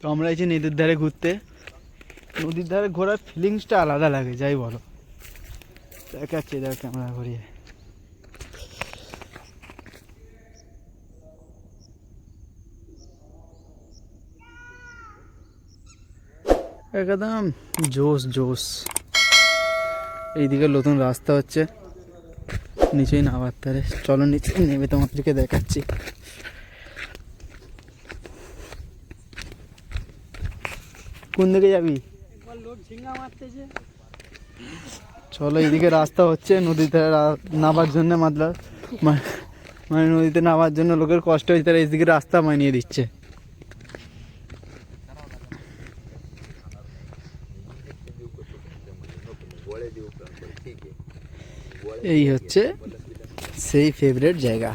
তো আমরা এই যে নদীর ধারে ঘুরতে, নদীর ধারে ঘোরার ফিলিংসটা আলাদা লাগে, যাই বলো। দেখাচ্ছি দেখ ক্যামেরা ঘুরিয়ে, একদম জোশ জোশ। এইদিকে নতুন রাস্তা হচ্ছে, নিচেই নামার তারে। চলো নিচে নেমে তোমাদেরকে দেখাচ্ছি। কোন দিকে যাবি? চলো, এইদিকে রাস্তা হচ্ছে নদীতে নামার জন্য, মানে নদীতে নামার জন্য লোকের কষ্ট হয়েছে, তারা এইদিকে রাস্তা বানিয়ে দিচ্ছে। এই হচ্ছে সেই ফেভারিট জায়গা।